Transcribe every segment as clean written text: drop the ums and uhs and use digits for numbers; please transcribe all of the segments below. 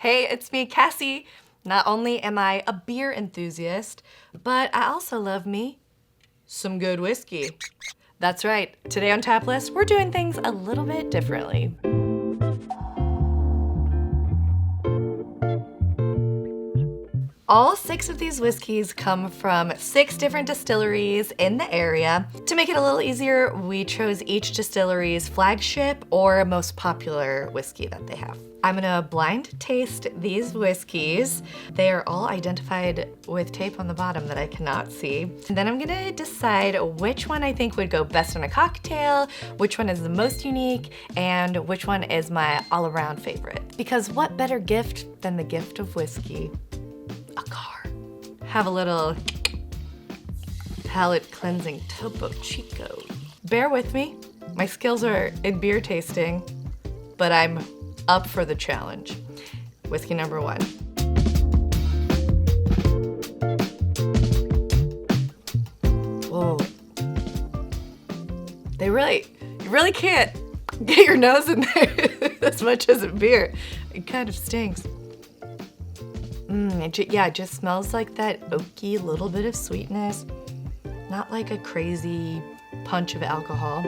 Hey, it's me, Cassie. Not only am I a beer enthusiast, but I also love me some good whiskey. That's right, today on Tap List, we're doing things a little bit differently. All 6 of these whiskeys come from 6 different distilleries in the area. To make it a little easier, we chose each distillery's flagship or most popular whiskey that they have. I'm gonna blind taste these whiskeys. They are all identified with tape on the bottom that I cannot see. And then I'm gonna decide which one I think would go best in a cocktail, which one is the most unique, and which one is my all-around favorite. Because what better gift than the gift of whiskey? A car. Have a little palate cleansing Topo Chico. Bear with me. My skills are in beer tasting, but I'm up for the challenge. Whiskey number 1. Whoa. You really can't get your nose in there as much as a beer. It kind of stinks. It just smells like that oaky little bit of sweetness. Not like a crazy punch of alcohol.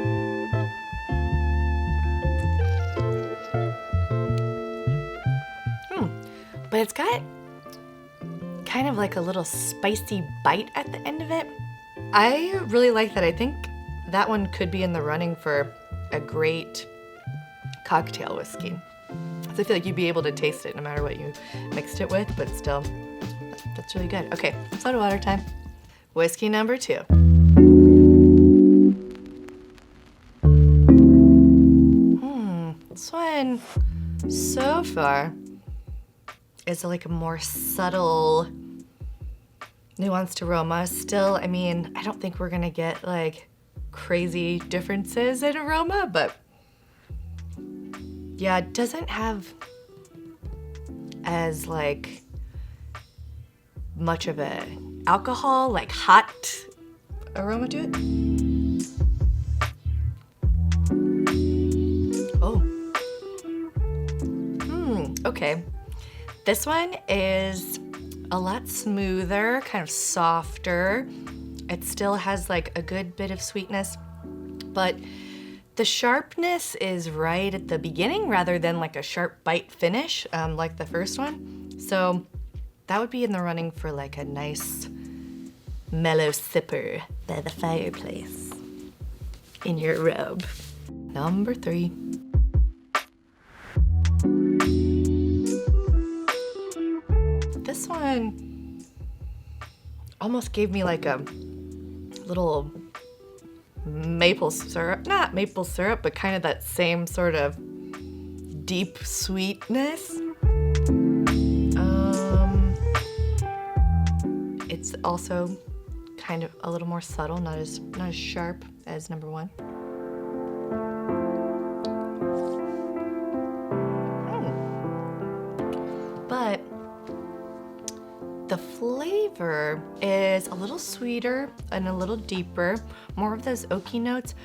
But it's got kind of like a little spicy bite at the end of it. I really like that. I think that one could be in the running for a great cocktail whiskey. So I feel like you'd be able to taste it no matter what you mixed it with, but still, that's really good. Okay, soda water time. Whiskey number 2. This one, so far, is like a more subtle, nuanced aroma. Still, I mean, I don't think we're gonna get like crazy differences in aroma, but yeah, it doesn't have as like much of a alcohol, like hot aroma to it. Oh. Okay. This one is a lot smoother, kind of softer. It still has like a good bit of sweetness, but the sharpness is right at the beginning rather than like a sharp bite finish like the first one. So that would be in the running for like a nice mellow sipper by the fireplace in your robe. Number 3. This one almost gave me like a little maple syrup, not maple syrup, but kind of that same sort of deep sweetness. It's also kind of a little more subtle, not as sharp as number 1. But the flavor is a little sweeter and a little deeper, more of those oaky notes,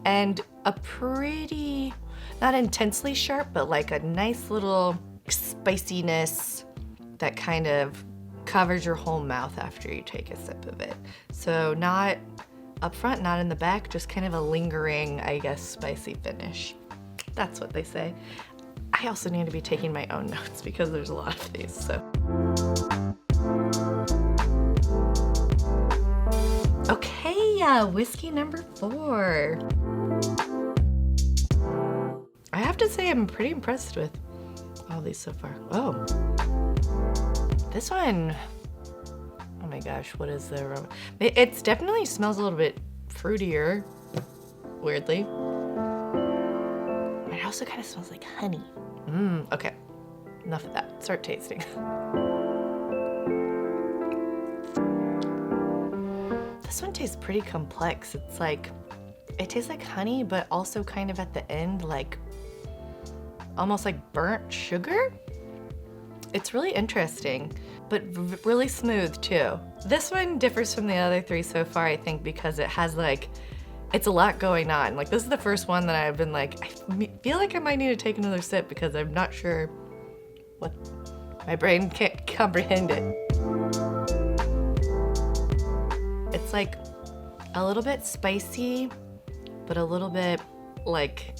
and a pretty, not intensely sharp, but like a nice little spiciness that kind of covers your whole mouth after you take a sip of it. So not up front, not in the back, just kind of a lingering, I guess, spicy finish. That's what they say. I also need to be taking my own notes because there's a lot of these, so. Okay, whiskey number 4. I have to say I'm pretty impressed with all these so far. Oh, this one, oh my gosh, what is the aroma? It definitely smells a little bit fruitier, weirdly. It also kind of smells like honey. Okay, enough of that. Start tasting. This one tastes pretty complex. It's like, it tastes like honey, but also kind of at the end, like almost like burnt sugar. It's really interesting, but really smooth too. This one differs from the other 3 so far, I think, because it has like, it's a lot going on. Like this is the first one that I've been like, I feel like I might need to take another sip because I'm not sure what My brain can't comprehend it. It's like a little bit spicy, but a little bit like,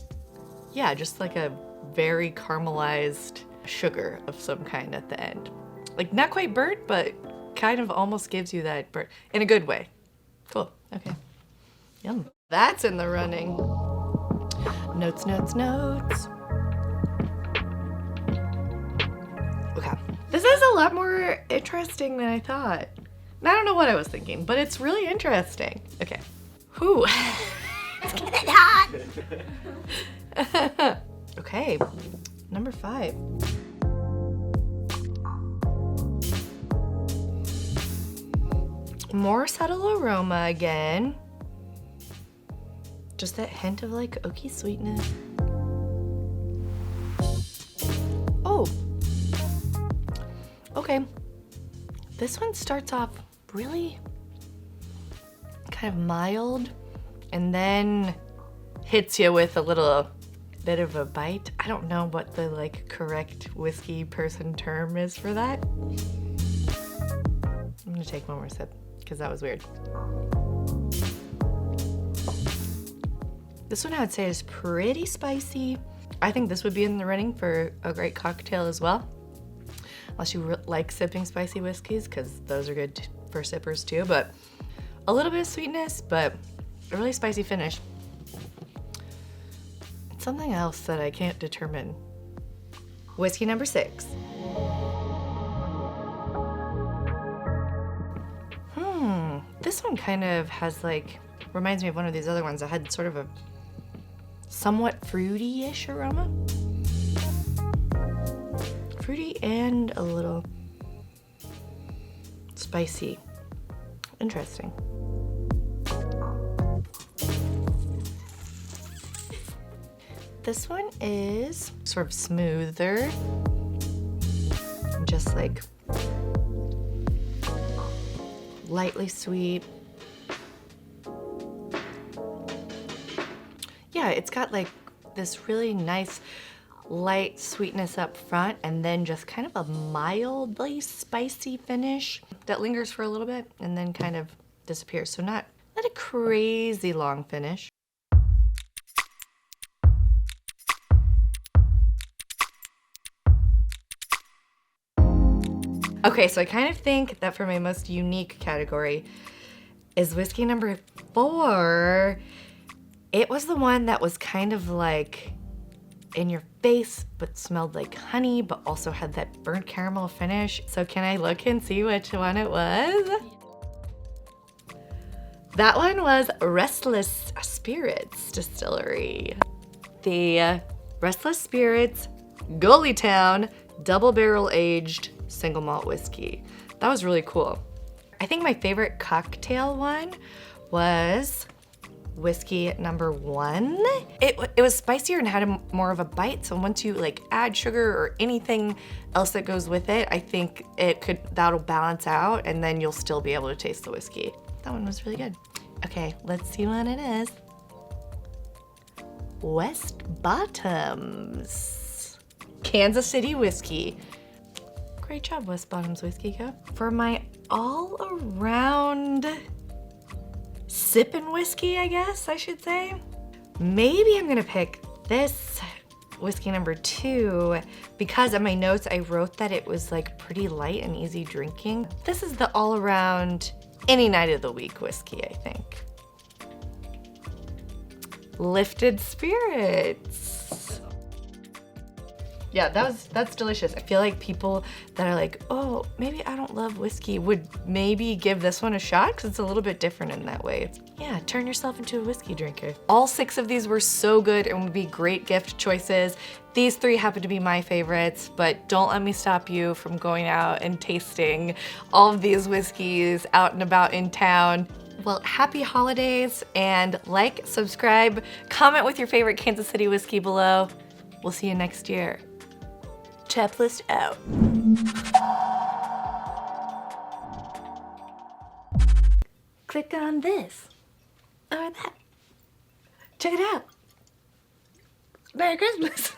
yeah, just like a very caramelized sugar of some kind at the end. Like not quite burnt, but kind of almost gives you that burnt in a good way. Cool, okay. Yum. That's in the running. Notes, notes, notes. Okay. This is a lot more interesting than I thought. I don't know what I was thinking, but it's really interesting. Okay. Whew. It's getting hot. Okay, number 5. More subtle aroma again. Just that hint of like oaky sweetness. Oh, okay. This one starts off really kind of mild and then hits you with a little bit of a bite. I don't know what the like correct whiskey person term is for that. I'm gonna take one more sip because that was weird. This one I would say is pretty spicy. I think this would be in the running for a great cocktail as well. Unless you like sipping spicy whiskeys, because those are good for sippers too, but a little bit of sweetness, but a really spicy finish. It's something else that I can't determine. Whiskey number 6. This one kind of has like, reminds me of one of these other ones that had sort of a somewhat fruity-ish aroma. Fruity and a little spicy. Interesting. This one is sort of smoother, just like lightly sweet. Yeah, it's got like this really nice light sweetness up front and then just kind of a mildly spicy finish that lingers for a little bit and then kind of disappears. So not a crazy long finish. Okay, so I kind of think that for my most unique category is whiskey number 4. It was the one that was kind of like in your face, but smelled like honey, but also had that burnt caramel finish. So can I look and see which one it was? That one was Restless Spirits Distillery. The Restless Spirits Gully Town double barrel aged single malt whiskey. That was really cool. I think my favorite cocktail one was whiskey number 1. It was spicier and had more of a bite, so once you like add sugar or anything else that goes with it, I think that'll balance out and then you'll still be able to taste the whiskey. That one was really good. Okay, let's see what it is. West Bottoms Kansas City whiskey. Great job, West Bottoms Whiskey Co. For my all-around sippin' whiskey, I guess I should say, maybe I'm gonna pick this whiskey number 2 because in my notes I wrote that it was like pretty light and easy drinking. This is the all-around any night of the week whiskey, I think. Lifted Spirits. Yeah, that's delicious. I feel like people that are like, oh, maybe I don't love whiskey would maybe give this one a shot because it's a little bit different in that way. Yeah, turn yourself into a whiskey drinker. All 6 of these were so good and would be great gift choices. These 3 happen to be my favorites, but don't let me stop you from going out and tasting all of these whiskeys out and about in town. Well, happy holidays, and like, subscribe, comment with your favorite Kansas City whiskey below. We'll see you next year. Checklist out. Click on this or that. Check it out. Merry Christmas.